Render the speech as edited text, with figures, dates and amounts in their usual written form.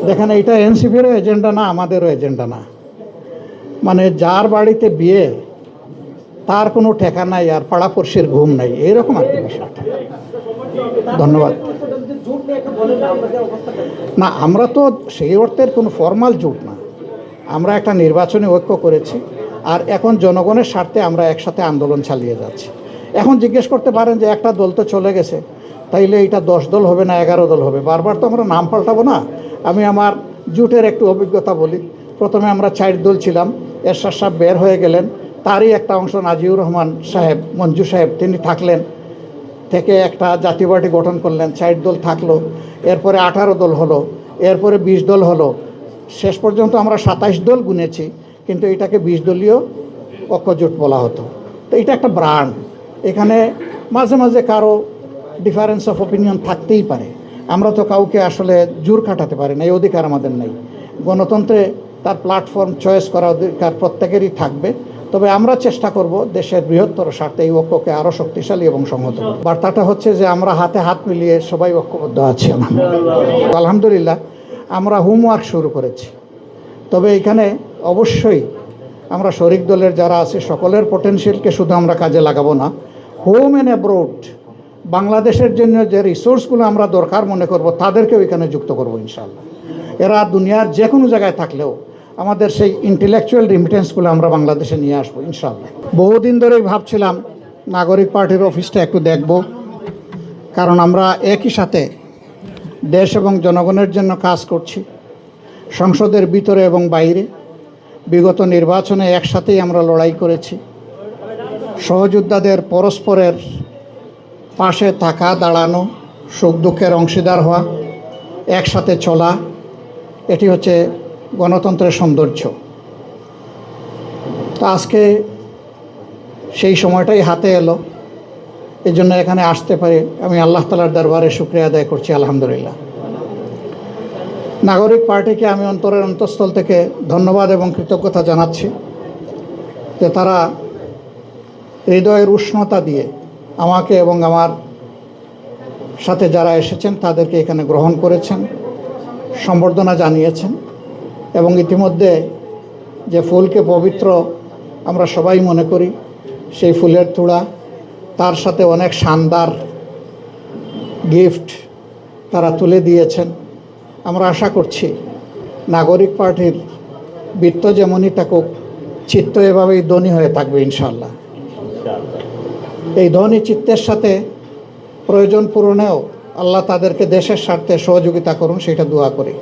দেখেন, এটা এনসিপিরও এজেন্ডা না, আমাদেরও এজেন্ডা না। মানে যার বাড়িতে বিয়ে তার কোনো ঠেকা নাই আর পাড়াপড়শির ঘুম নাই, এইরকম আর কি বিষয়টা। ধন্যবাদ। না, আমরা তো সেই অর্থের কোনো ফর্মাল জোট না, আমরা একটা নির্বাচনী ঐক্য করেছি, আর এখন জনগণের স্বার্থে আমরা একসাথে আন্দোলন চালিয়ে যাচ্ছি। এখন জিজ্ঞেস করতে পারেন যে একটা দল তো চলে গেছে, তাইলে এটা 10 দল হবে না 11 দল হবে? বারবার তো আমরা নাম পাল্টাবো না। আমি আমার জোটের একটু অভিজ্ঞতা বলি। প্রথমে আমরা 4 দল ছিলাম, এরশাদ সাহেব বের হয়ে গেলেন, তারই একটা অংশ নাজিউর রহমান সাহেব, মঞ্জু সাহেব, তিনি থাকলেন, থেকে একটা জাতীয় পার্টি গঠন করলেন, 4 দল থাকলো, এরপরে 18 দল হলো, এরপরে 20 দল হলো, শেষ পর্যন্ত আমরা 27 দল গুনেছি, কিন্তু এটাকে 20 দলীয় ঐক্যজোট বলা হতো। তো এটা একটা ব্র্যান্ড, এখানে মাঝে মাঝে কারো ডিফারেন্স অফ অপিনিয়ন থাকতেই পারে, আমরা তো কাউকে আসলে জোর খাটাতে পারি না, এই অধিকার আমাদের নেই। গণতন্ত্রে তার প্ল্যাটফর্ম চয়েস করার অধিকার প্রত্যেকেরই থাকবে, তবে আমরা চেষ্টা করব দেশের বৃহত্তর স্বার্থে এই ঐক্যকে আরও শক্তিশালী এবং সংহত। বার্তাটা হচ্ছে যে আমরা হাতে হাত মিলিয়ে সবাই ঐক্যবদ্ধ আছি। আলহামদুলিল্লাহ আমরা হোমওয়ার্ক শুরু করেছি, তবে এখানে অবশ্যই আমরা শরিক দলের যারা আছে সকলের পটেনশিয়ালকে শুধু আমরা কাজে লাগাবো না, হোম অ্যান্ড অ্যাব্রোড বাংলাদেশের জন্য যে রিসোর্সগুলো আমরা দরকার মনে করব তাদেরকেও এখানে যুক্ত করব ইনশাআল্লাহ। এরা দুনিয়ার যে কোনো জায়গায় থাকলেও আমাদের সেই ইন্টেলেকচুয়াল রিমিটেন্সগুলো আমরা বাংলাদেশে নিয়ে আসবো ইনশাআল্লাহ। বহুদিন ধরেই ভাবছিলাম নাগরিক পার্টির অফিসটা একটু দেখব, কারণ আমরা একই সাথে দেশ এবং জনগণের জন্য কাজ করছি, সংসদের ভিতরে এবং বাইরে। বিগত নির্বাচনে একসাথেই আমরা লড়াই করেছি, সহযোদ্ধাদের পরস্পরের পাশে থাকা, দাঁড়ানো, সুখ দুঃখের অংশীদার হওয়া, একসাথে চলা, এটি হচ্ছে গণতন্ত্রের সৌন্দর্য। তো আজকে সেই সময়টাই হাতে এলো, এই জন্য এখানে আসতে পারে আমি আল্লাহ তাআলার দরবারে শুকরিয়া আদায় করছি আলহামদুলিল্লাহ। নাগরিক পার্টিকে আমি অন্তরের অন্তঃস্থল থেকে ধন্যবাদ এবং কৃতজ্ঞতা জানাচ্ছি যে তারা হৃদয়ের উষ্ণতা দিয়ে আমাকে এবং আমার সাথে যারা এসেছেন তাদেরকে এখানে গ্রহণ করেছেন, সম্বর্ধনা জানিয়েছেন, এবং ইতিমধ্যে যে ফুলকে পবিত্র আমরা সবাই মনে করি, সেই ফুলের তোড়া, তার সাথে অনেক শানদার গিফট তারা তুলে দিয়েছেন। আমরা আশা করছি নাগরিক পার্টির বৃত্ত যেমনই থাকুক, চিত্ত এভাবেই ধনী হয়ে থাকবে ইনশাআল্লাহ। এই ধনী চিত্তের সাথে প্রয়োজন পূরণেও আল্লাহ তাদেরকে দেশের স্বার্থে সহযোগিতা করুন, সেটা দোয়া করি।